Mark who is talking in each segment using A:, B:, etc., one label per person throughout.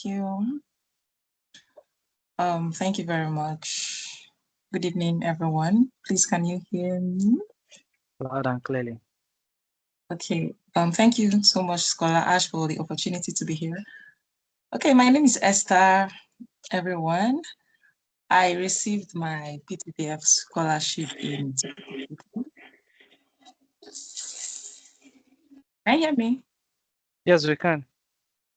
A: you. Thank you very much. Good evening, everyone. Please, can you hear me?
B: Loud and clearly.
A: Okay. Thank you so much, Scholar Ash, for the opportunity to be here. Okay, my name is Esther, everyone. I received my PTDF scholarship in. Can you hear me?
B: Yes, we can.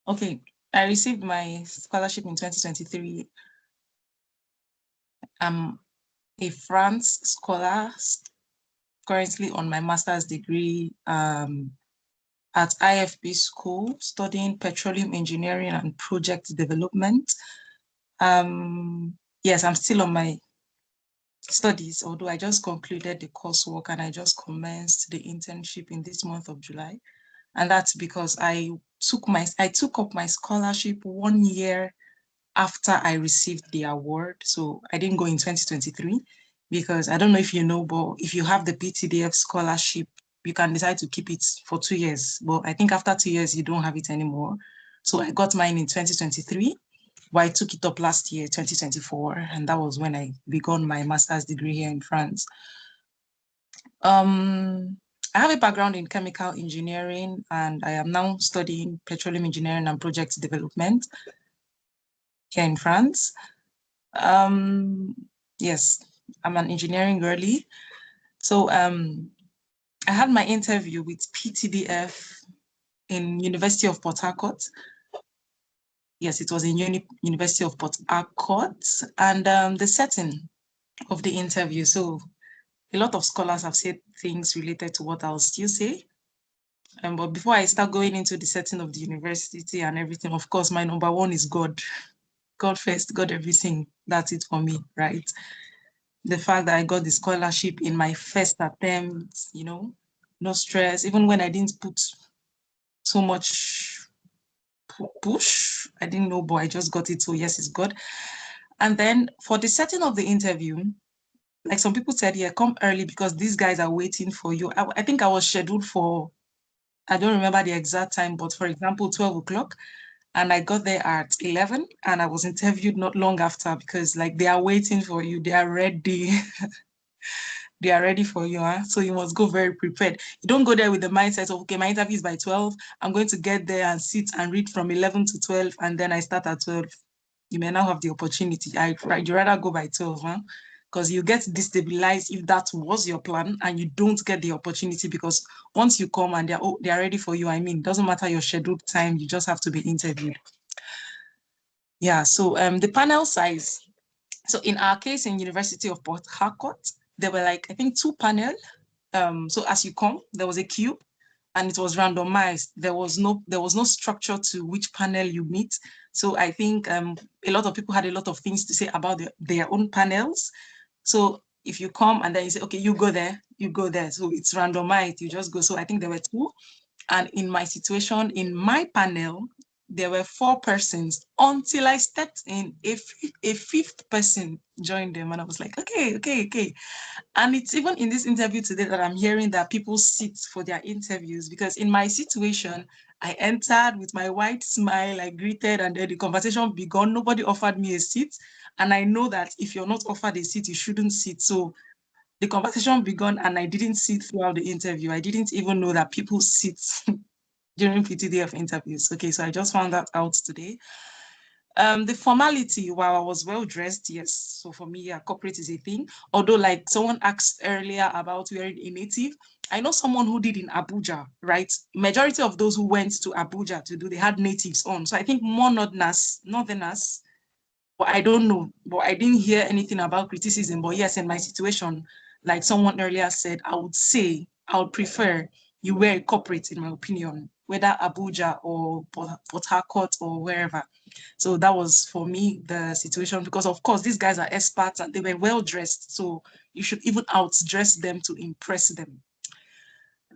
A: Okay, I received my scholarship in 2023. I'm a France scholar, currently on my master's degree at IFB school, studying petroleum engineering and project development. Yes, I'm still on my studies, although I just concluded the coursework and I just commenced the internship in this month of July. And that's because I took up my scholarship 1 year after I received the award. So I didn't go in 2023 because I don't know if you know, but if you have the PTDF scholarship, you can decide to keep it for 2 years. But I think after 2 years, you don't have it anymore. So I got mine in 2023, but I took it up last year, 2024. And that was when I began my master's degree here in France. I have a background in chemical engineering, and I am now studying petroleum engineering and project development here in France. Yes, I'm an engineering girly. So I had my interview with PTDF in University of Port Harcourt. Yes, it was in University of Port Harcourt, and the setting of the interview. So a lot of scholars have said things related to what I'll still say. But before I start going into the setting of the university and everything, of course, my number one is God. God first, God everything. That's it for me, right? The fact that I got the scholarship in my first attempt, no stress, even when I didn't put so much push, I didn't know, but I just got it. So yes, it's God. And then for the setting of the interview, like some people said, yeah, come early because these guys are waiting for you. I think I was scheduled for, I don't remember the exact time, but for example, 12 o'clock. And I got there at 11 and I was interviewed not long after because like they are waiting for you. They are ready. They are ready for you. Huh? So you must go very prepared. You don't go there with the mindset of, okay, my interview is by 12. I'm going to get there and sit and read from 11 to 12 and then I start at 12. You may now have the opportunity. I'd rather go by 12, huh? Because you get destabilized if that was your plan and you don't get the opportunity because once you come and they're ready for you, I mean, it doesn't matter your scheduled time, you just have to be interviewed. Yeah, so the panel size. So in our case in University of Port Harcourt, there were like, I think 2 panels. So as you come, there was a queue and it was randomized. There was no structure to which panel you meet. So I think a lot of people had a lot of things to say about their own panels. So if you come and then you say, okay, you go there. So it's randomized, you just go. So I think there were 2. And in my situation, in my panel, there were 4 persons until I stepped in, a 5th person joined them. And I was like, okay. And it's even in this interview today that I'm hearing that people sit for their interviews because in my situation, I entered with my white smile, I greeted, and then the conversation began. Nobody offered me a seat. And I know that if you're not offered a seat, you shouldn't sit. So the conversation began and I didn't sit throughout the interview. I didn't even know that people sit during PTDF interviews. Okay, so I just found that out today. The formality, while I was well dressed, yes. So for me, yeah, corporate is a thing. Although, like someone asked earlier about wearing a native, I know someone who did in Abuja, right? Majority of those who went to Abuja to do, they had natives on. So I think more northerners, but I don't know. But I didn't hear anything about criticism. But yes, in my situation, like someone earlier said, I would prefer you wear a corporate, in my opinion, whether Abuja or Port Harcourt or wherever. So that was for me the situation because of course these guys are experts and they were well dressed. So you should even outdress them to impress them.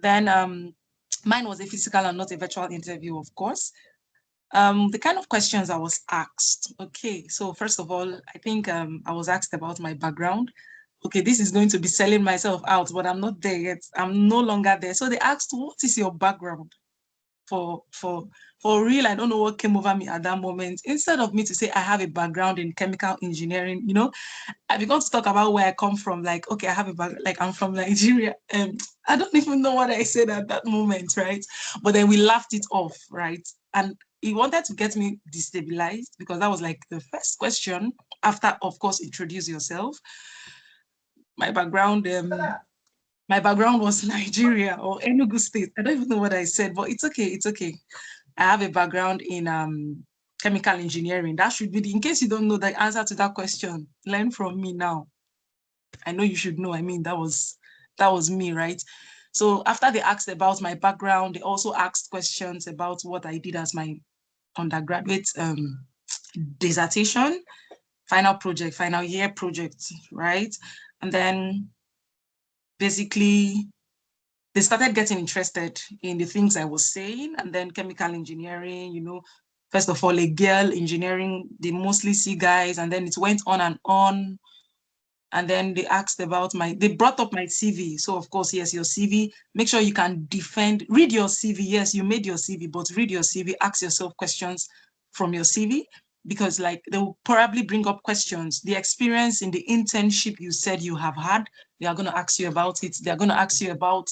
A: Then mine was a physical and not a virtual interview, of course. The kind of questions I was asked. Okay, so first of all, I think I was asked about my background. Okay, this is going to be selling myself out, but I'm not there yet. I'm no longer there. So they asked, what is your background for For real, I don't know what came over me at that moment. Instead of me to say I have a background in chemical engineering, you know, I began to talk about where I come from. Like, okay, I have a like I'm from Nigeria. I don't even know what I said at that moment, right? But then we laughed it off, right? And he wanted to get me destabilized because that was like the first question after, of course, introduce yourself. My background, my background was Nigeria or Enugu State. I don't even know what I said, but it's okay. It's okay. I have a background in chemical engineering. That should be in case you don't know the answer to that question, learn from me now. I know you should know. I mean, that was me, right? So after they asked about my background, they also asked questions about what I did as my undergraduate dissertation, final year project, right? And then basically they started getting interested in the things I was saying, and then chemical engineering, you know, first of all, a girl engineering, they mostly see guys, and then it went on and on. And then they asked about they brought up my CV. So of course, yes, your CV, make sure you can read your CV. Yes, you made your CV, but read your CV, ask yourself questions from your CV, because like they will probably bring up questions. The experience in the internship you said you have had, they are going to ask you about it. They're going to ask you about,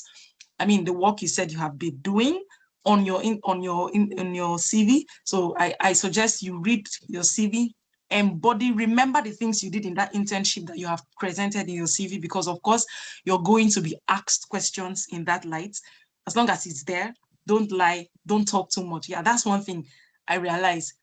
A: I mean, the work you said you have been doing on your CV. So I suggest you read your CV, remember the things you did in that internship that you have presented in your CV, because of course you're going to be asked questions in that light. As long as it's there, don't lie, don't talk too much. Yeah, that's one thing I realized.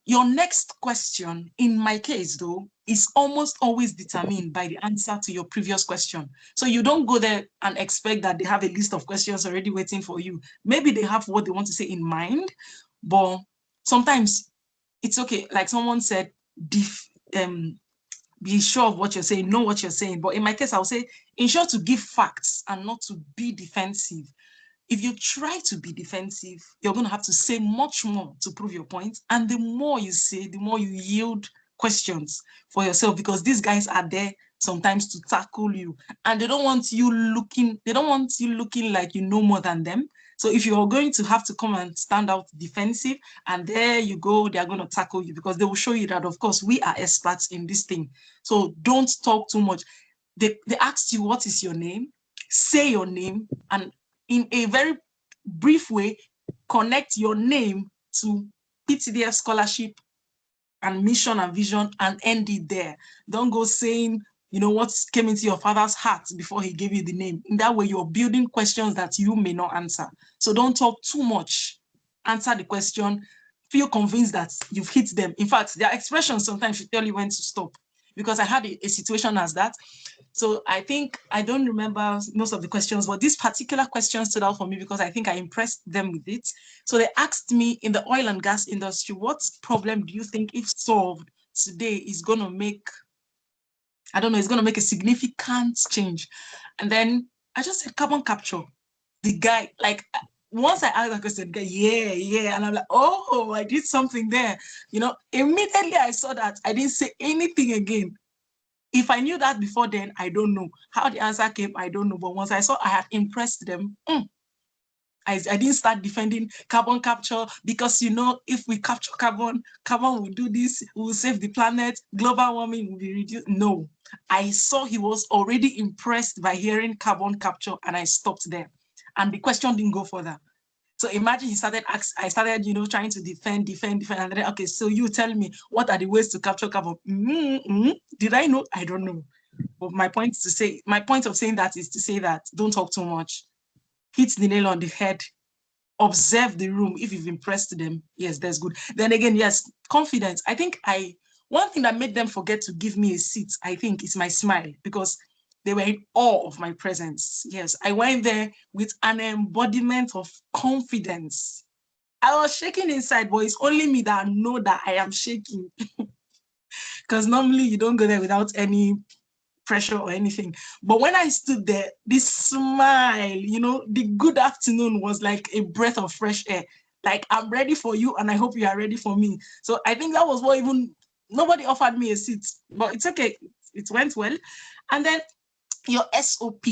A: Your next question, in my case though, is almost always determined by the answer to your previous question. So you don't go there and expect that they have a list of questions already waiting for you. Maybe they have what they want to say in mind, but sometimes it's okay. Like someone said, be sure of what you're saying, know what you're saying. But in my case, I'll say, ensure to give facts and not to be defensive. If you try to be defensive, you're going to have to say much more to prove your point. And the more you say, the more you yield questions for yourself, because these guys are there sometimes to tackle you, and they don't want you looking like you know more than them. So if you're going to have to come and stand out defensive, and there you go, they're going to tackle you, because they will show you that, of course, we are experts in this thing. So don't talk too much. They asked you, what is your name? Say your name, and in a very brief way, connect your name to PTDF scholarship and mission and vision, and end it there. Don't go saying, you know, what came into your father's heart before he gave you the name. In that way, you're building questions that you may not answer. So don't talk too much. Answer the question. Feel convinced that you've hit them. In fact, their expressions sometimes should tell you when to stop. Because I had a situation as that. So I think, I don't remember most of the questions, but this particular question stood out for me because I think I impressed them with it. So they asked me, in the oil and gas industry, what problem do you think, if solved today, is going to make, I don't know, it's going to make a significant change? And then I just said carbon capture. The guy, like, once I asked that question, the guy, yeah. And I'm like, oh, I did something there. You know, immediately I saw that, I didn't say anything again. If I knew that before then, I don't know. How the answer came, I don't know. But once I saw I had impressed them, I didn't start defending carbon capture, because, you know, if we capture carbon will do this, we will save the planet, global warming will be reduced. No, I saw he was already impressed by hearing carbon capture, and I stopped there. And the question didn't go further. So imagine I started, you know, trying to defend, and then, okay, so you tell me, what are the ways to capture carbon? Did I know? I don't know. But my point of saying that is to say that don't talk too much. Hit the nail on the head. Observe the room. If you've impressed them, yes, that's good. Then again, yes, confidence. I think one thing that made them forget to give me a seat, I think, is my smile, because they were in awe of my presence. Yes, I went there with an embodiment of confidence. I was shaking inside, but it's only me that know that I am shaking. Because normally you don't go there without any pressure or anything. But when I stood there, this smile, you know, the good afternoon was like a breath of fresh air. Like, I'm ready for you, and I hope you are ready for me. So I think that was what, even nobody offered me a seat, but it's okay. It went well. And then your SOP.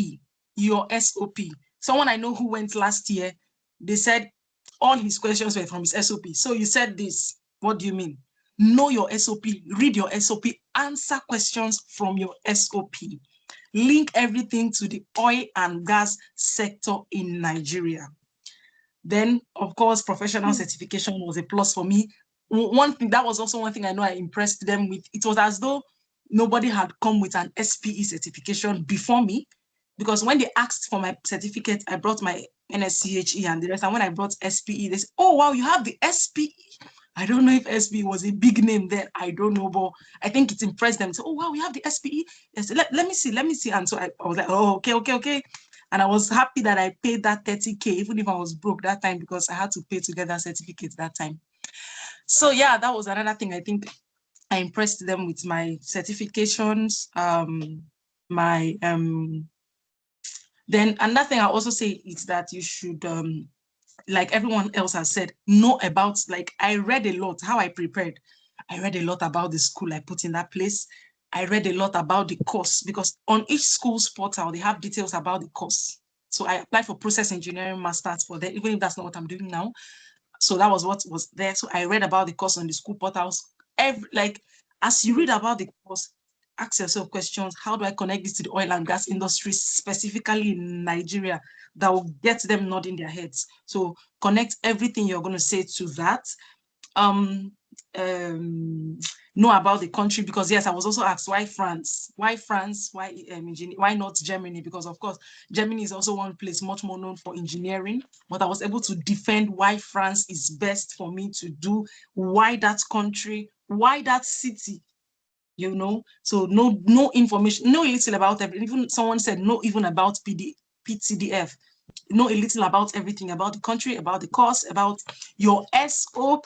A: Someone I know who went last year, they said, all his questions were from his SOP. So you said this, what do you mean? Know your SOP, read your SOP, answer questions from your SOP. Link everything to the oil and gas sector in Nigeria. Then, of course, professional certification was a plus for me. One thing, that was also one thing I know I impressed them with. It was as though nobody had come with an SPE certification before me, because when they asked for my certificate, I brought my NSCHE and the rest. And when I brought SPE, they said, oh, wow, you have the SPE. I don't know if SPE was a big name then. I don't know, but I think it impressed them. So, oh, wow, we have the SPE. They said, let me see. And so I was like, oh, okay. And I was happy that I paid that 30K, even if I was broke that time, because I had to pay to get that certificate that time. So yeah, that was another thing. I think I impressed them with my certifications, then another thing I also say is that you should, like everyone else has said, know about, like I read a lot, how I prepared. I read a lot about the school I put in that place. I read a lot about the course, because on each school's portal, they have details about the course. So I applied for process engineering masters for that, even if that's not what I'm doing now. So that was what was there. So I read about the course on the school portals. Like, as you read about the course, ask yourself questions. How do I connect this to the oil and gas industry, specifically in Nigeria, that will get them nodding their heads? So connect everything you're going to say to that. Know about the country, because yes, I was also asked why France, why not Germany, because of course Germany is also one place much more known for engineering, but I was able to defend why France is best for me to do, why that country, why that city, you know. So no information, know a little about everything. Even someone said know even about PTDF, know a little about everything, about the country, about the course, about your SOP,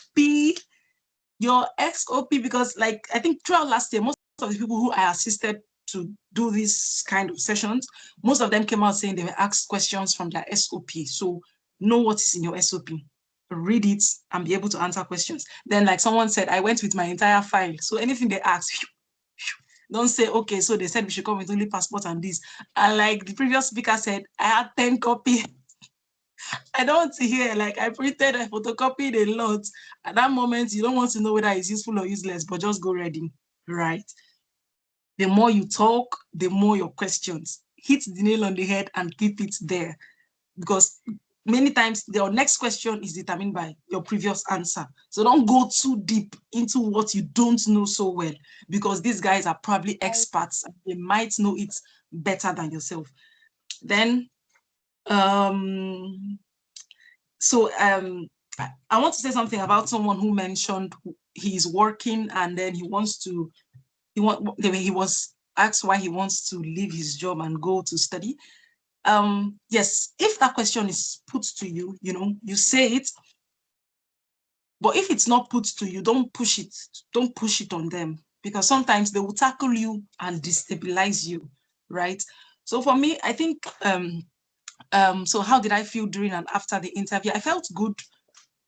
A: because like I think throughout last year, most of the people who I assisted to do this kind of sessions, most of them came out saying they were asked questions from their SOP. So know what is in your SOP, read it and be able to answer questions. Then like someone said, I went with my entire file. So anything they ask, don't say, okay, so they said we should come with only passport and this. And like the previous speaker said, I had 10 copies. I don't want to hear, like I printed, I photocopied a lot. At that moment, you don't want to know whether it's useful or useless, but just go ready, right? The more you talk, the more your questions. Hit the nail on the head and keep it there. Because many times your next question is determined by your previous answer. So don't go too deep into what you don't know so well, because these guys are probably experts. And they might know it better than yourself. Then, I want to say something about someone who mentioned he's working and then he was asked why he wants to leave his job and go to study. Yes, if that question is put to you, you know, you say it. But if it's not put to you, don't push it. Don't push it on them, because sometimes they will tackle you and destabilize you, right? So for me, I think, so how did I feel during and after the interview? I felt good.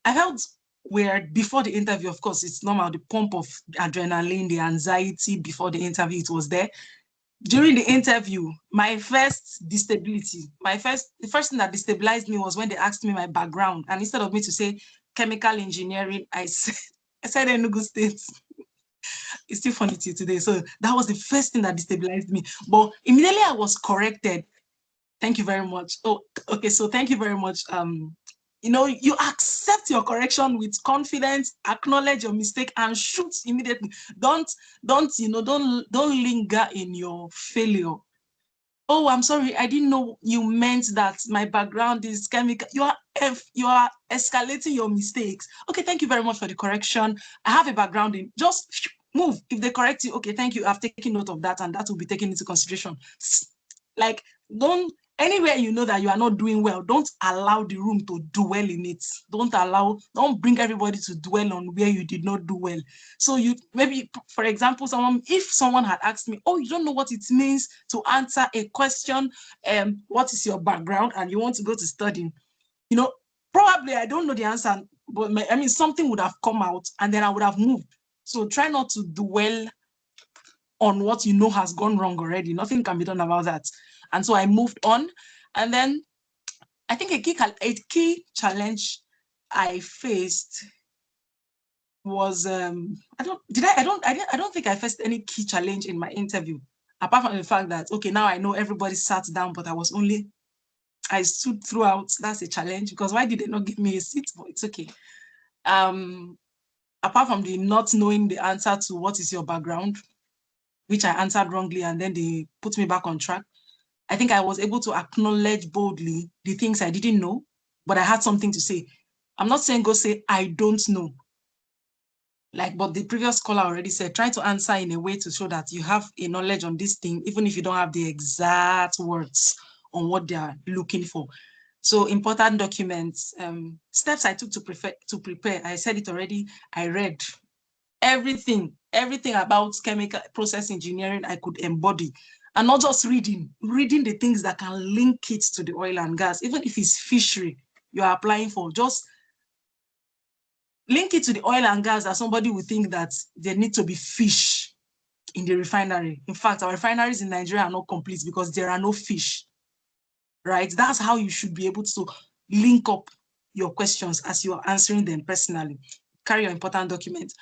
A: I felt weird before the interview. Of course, it's normal, the pump of adrenaline, the anxiety before the interview, it was there. During the interview, my first destability, the first thing that destabilized me was when they asked me my background. And instead of me to say chemical engineering, I said Enugu State. It's still funny to you today. So that was the first thing that destabilized me. But immediately I was corrected. Thank you very much. Oh, okay. So thank you very much. You know, you accept your correction with confidence, acknowledge your mistake, and shoot immediately. Don't linger in your failure. Oh, I'm sorry, I didn't know you meant that my background is chemical. You are escalating your mistakes. Okay, thank you very much for the correction. I have a background in, just move. If they correct you, okay, thank you. I've taken note of that, and that will be taken into consideration. Like, anywhere you know that you are not doing well, don't allow the room to dwell in it. Don't bring everybody to dwell on where you did not do well. So you, maybe, for example, if someone had asked me, oh, you don't know what it means to answer a question, what is your background, and you want to go to studying, you know, probably I don't know the answer, but something would have come out and then I would have moved. So try not to dwell on what you know has gone wrong already. Nothing can be done about that. And so I moved on. And then I think a key challenge I faced was I don't think I faced any key challenge in my interview, apart from the fact that okay, now I know everybody sat down, but I stood throughout. That's a challenge because why did they not give me a seat? But it's okay. Apart from the not knowing the answer to what is your background, which I answered wrongly, and then they put me back on track. I think I was able to acknowledge boldly the things I didn't know, but I had something to say. I'm not saying go say, I don't know. But the previous caller already said, try to answer in a way to show that you have a knowledge on this thing, even if you don't have the exact words on what they are looking for. So important documents, steps I took to prepare. I said it already. I read everything about chemical process engineering I could embody, and not just reading the things that can link it to the oil and gas. Even if it's fishery you are applying for, just link it to the oil and gas that somebody would think that there need to be fish in the refinery. In fact, our refineries in Nigeria are not complete because there are no fish, right? That's how you should be able to link up your questions as you are answering them personally. Carry your important documents.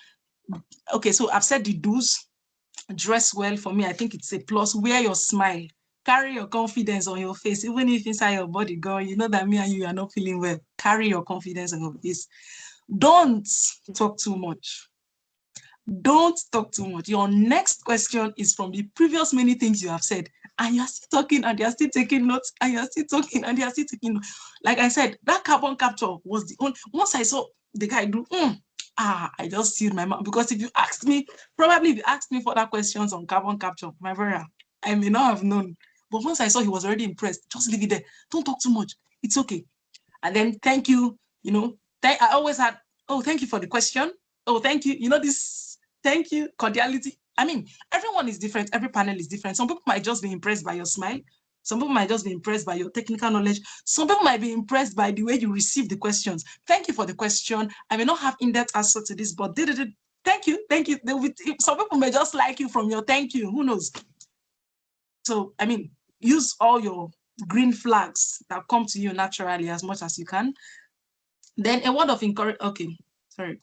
A: Okay, so I've said the do's. Dress well. For me, I think it's a plus. Wear your smile. Carry your confidence on your face, even if inside your body, girl, you know that me and you are not feeling well. Carry your confidence on your face. Don't talk too much. Don't talk too much. Your next question is from the previous many things you have said, and you're still talking, and they're still taking notes, and you're still talking, and they're still taking notes. Like I said, that carbon capture was the only. Once I saw the guy do, I just sealed my mouth, because if you asked me, probably if you asked me further questions on carbon capture, my brother, I may not have known. But once I saw he was already impressed, just leave it there. Don't talk too much. It's okay. And then thank you. I always had, oh, thank you for the question. Oh, thank you. This, thank you, cordiality. I mean, everyone is different. Every panel is different. Some people might just be impressed by your smile. Some people might just be impressed by your technical knowledge. Some people might be impressed by the way you receive the questions. Thank you for the question. I may not have in-depth answer to this, but thank you. Thank you. Some people may just like you from your thank you. Who knows? So, I mean, use all your green flags that come to you naturally as much as you can. Then a word of encouragement. Okay, sorry.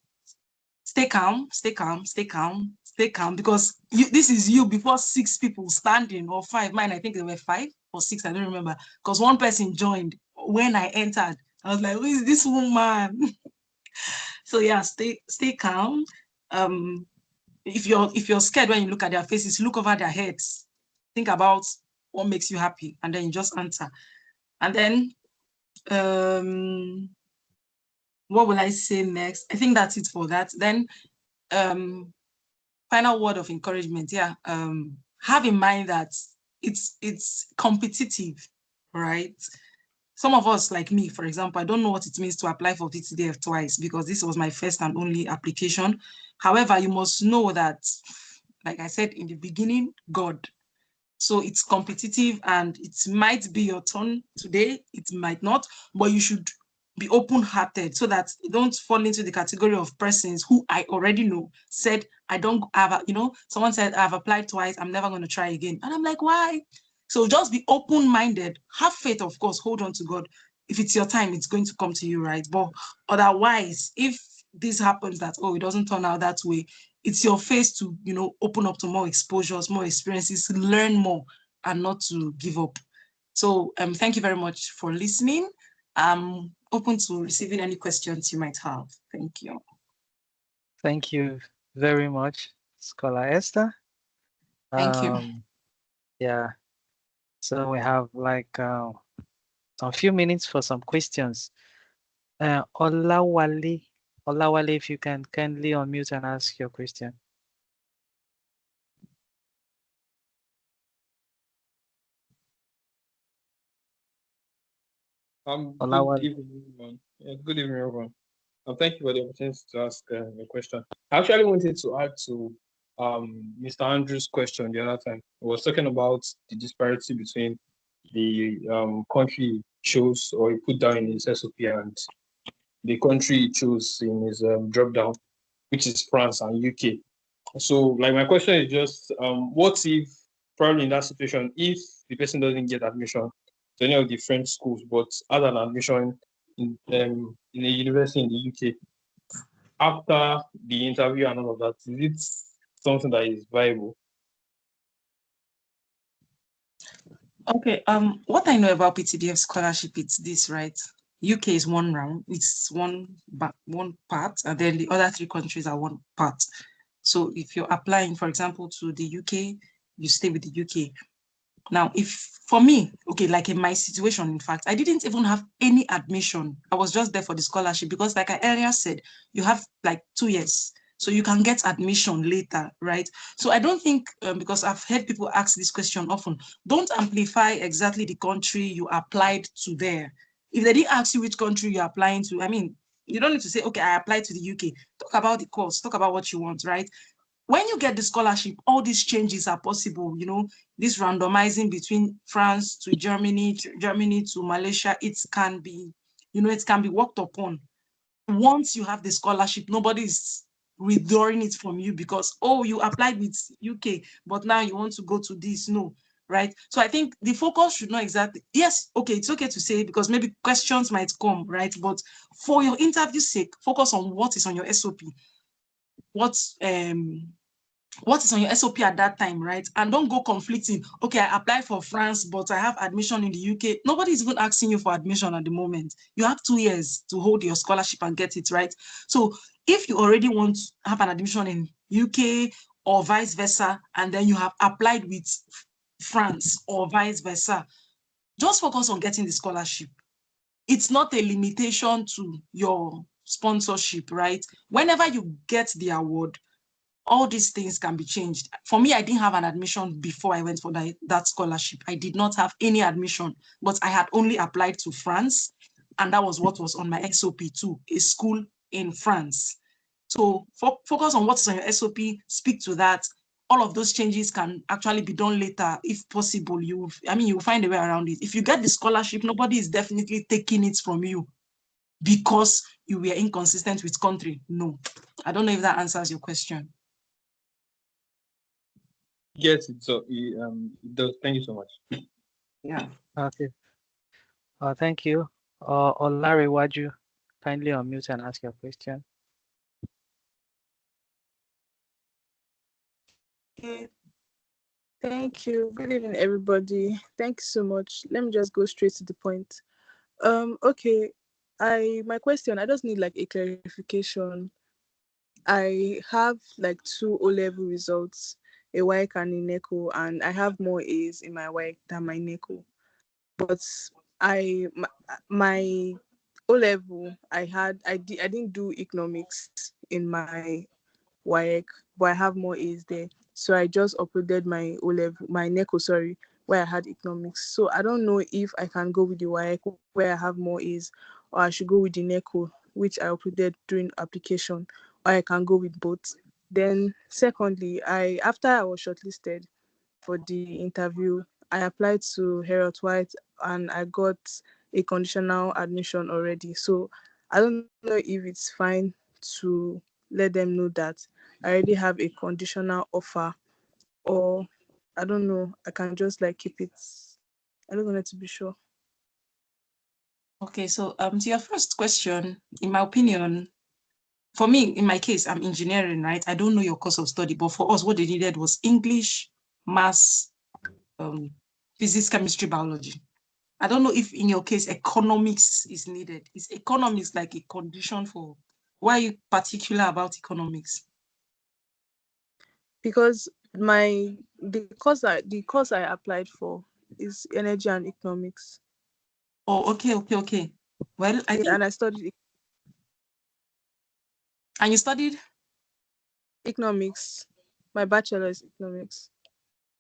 A: Stay calm, stay calm, stay calm, stay calm, because this is you before 6 people standing, or 5. Mine, I think there were 5 or 6, I don't remember, because one person joined when I entered. I was like, who is this woman? So yeah, stay calm. If you're scared when you look at their faces, look over their heads. Think about what makes you happy, and then you just answer. And then what will I say next? I think that's it for that. Then final word of encouragement. Yeah. Have in mind that it's competitive, right? Some of us, like me, for example, I don't know what it means to apply for PTDF twice, because this was my first and only application. However, you must know that, like I said in the beginning, God. So it's competitive, and it might be your turn today, it might not, but you should be open-hearted so that you don't fall into the category of persons who I already know said, I don't have, someone said, I've applied twice, I'm never going to try again. And I'm like, why? So just be open-minded, have faith, of course, hold on to God. If it's your time, it's going to come to you, right? But otherwise, if this happens that, it doesn't turn out that way, it's your face to, open up to more exposures, more experiences, learn more, and not to give up. So thank you very much for listening. I'm open to receiving any questions you might have. Thank you.
B: Thank you very much, Scholar Esther.
A: Thank you.
B: Yeah. So we have a few minutes for some questions. Olawale, if you can kindly unmute and ask your question.
C: Good evening, everyone. Good evening, everyone. Thank you for the opportunity to ask a question. I actually wanted to add to Mr. Andrew's question the other time. He was talking about the disparity between the country he chose or he put down in his SOP and the country he chose in his drop down, which is France and UK. So, my question is just, what if, probably in that situation, if the person doesn't get admission to any of the French schools, but has an admission in a university in the UK, after the interview and all of that, is it something that is viable?
A: Okay, what I know about PTDF scholarship, it's this, right? UK is one round, it's one part, and then the other 3 countries are one part. So if you're applying, for example, to the UK, you stay with the UK. Now, if for me, okay, like in my situation, in fact, I didn't even have any admission. I was just there for the scholarship because, like I earlier said, you have like 2 years. So you can get admission later, right? So I don't think, because I've heard people ask this question often, don't amplify exactly the country you applied to there. If they didn't ask you which country you're applying to, I mean, you don't need to say, okay, I applied to the UK. Talk about the course, talk about what you want, right? When you get the scholarship, all these changes are possible, this randomizing between France to Germany to Malaysia, it can be, it can be worked upon. Once you have the scholarship, nobody's withdrawing it from you because, oh, you applied with UK, but now you want to go to this. No, right? So I think the focus should not exactly, yes, okay, it's okay to say because maybe questions might come, right? But for your interview sake, focus on what is on your SOP. What is on your SOP at that time, right? And don't go conflicting. Okay, I applied for France, but I have admission in the UK. Nobody's even asking you for admission at the moment. You have 2 years to hold your scholarship and get it, right? So if you already want to have an admission in UK or vice versa, and then you have applied with France or vice versa, just focus on getting the scholarship. It's not a limitation to your sponsorship, right? Whenever you get the award, all these things can be changed. For me, I didn't have an admission before I went for that scholarship. I did not have any admission, but I had only applied to France. And that was what was on my SOP too, a school in France. So focus on what's on your SOP, speak to that. All of those changes can actually be done later if possible. You'll find a way around it. If you get the scholarship, nobody is definitely taking it from you because you were inconsistent with country. No. I don't know if that answers your question.
C: Yes, so it does. Thank you so much.
A: Yeah.
B: Okay. Thank you. Larry, would you kindly unmute and ask your question?
D: Okay. Thank you. Good evening, everybody. Thanks so much. Let me just go straight to the point. Okay. My question, I just need like a clarification. I have like 2 O-level results, a WAEC and a NECO, and I have more A's in my WAEC than my NECO. But my O-level, I didn't do economics in my WAEC, but I have more A's there. So I just uploaded my O-level, my NECO, where I had economics. So I don't know if I can go with the WAEC where I have more A's, or I should go with the NECO, which I uploaded during application, or I can go with both. Then secondly, after I was shortlisted for the interview, I applied to Herald White and I got a conditional admission already. So I don't know if it's fine to let them know that I already have a conditional offer, or I don't know, I can just like keep it. I don't want to be sure.
A: Okay, so to your first question, in my opinion, for me, in my case, I'm engineering, right? I don't know your course of study, but for us, what they needed was English, maths, physics, chemistry, biology. I don't know if in your case, economics is needed. Is economics like a condition for, why are you particular about economics?
D: Because the course I applied for is energy and economics.
A: Oh, okay. Well, I think,
D: And I studied
A: and you studied?
D: economics. My bachelor is economics.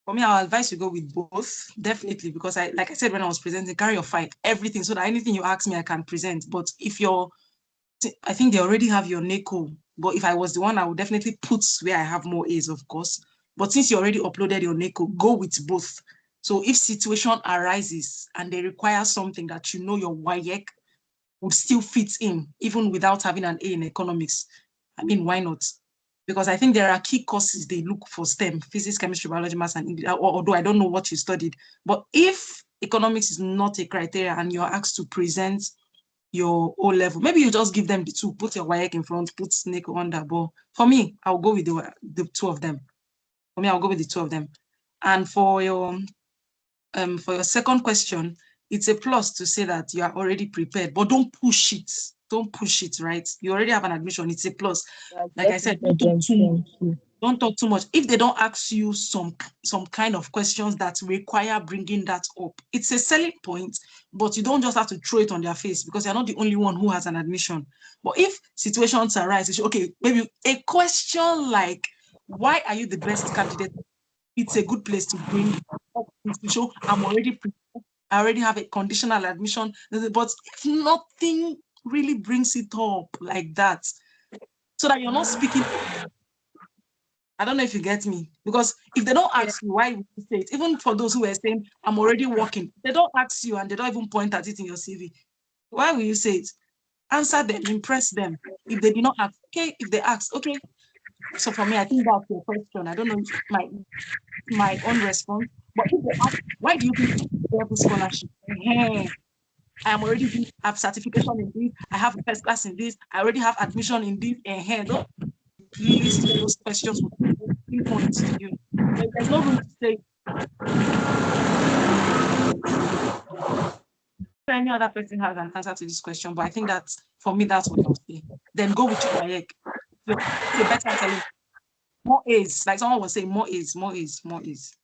A: For me, I'll advise you go with both, definitely, because like I said when I was presenting, carry your fight, everything, so that anything you ask me, I can present. But if I think they already have your NECO, but if I was the one, I would definitely put where I have more A's, of course. But since you already uploaded your NECO, go with both. So if situation arises and they require something that your WAEC would still fit in, even without having an A in economics, I mean, why not? Because I think there are key courses they look for STEM, physics, chemistry, biology, maths, and English, although I don't know what you studied. But if economics is not a criteria and you're asked to present your O level. Maybe you just give them the two, put your WAEC in front, put NECO under. But for me, I'll go with the two of them. For me, I'll go with the two of them. And for your second question, it's a plus to say that you are already prepared, but don't push it. Don't push it, right? You already have an admission. It's a plus. Like I said, don't talk too much. If they don't ask you some kind of questions that require bringing that up, it's a selling point, but you don't just have to throw it on their face because you're not the only one who has an admission. But if situations arise, okay, maybe a question like, why are you the best candidate? It's a good place to bring up to show I'm already prepared. I already have a conditional admission, but if nothing really brings it up like that, so that you're not speaking. I don't know if you get me, because if they don't ask you, why would you say it? Even for those who are saying, I'm already working, they don't ask you and they don't even point at it in your CV. Why will you say it? Answer them, impress them. If they did not ask, okay. If they ask, okay. So for me, I think that's your question. I don't know my own response, but if they ask, why do you think they have a scholarship? I am already have certification in this. I have first class in this. I already have admission in this. Don't list all those questions with points to you. There's no room to say. Any other person has an answer to this question, but I think that for me, that's what I'll say. Then go with your WAEC. It's a better telling. More A's, like someone was saying, more A's, more A's, more A's.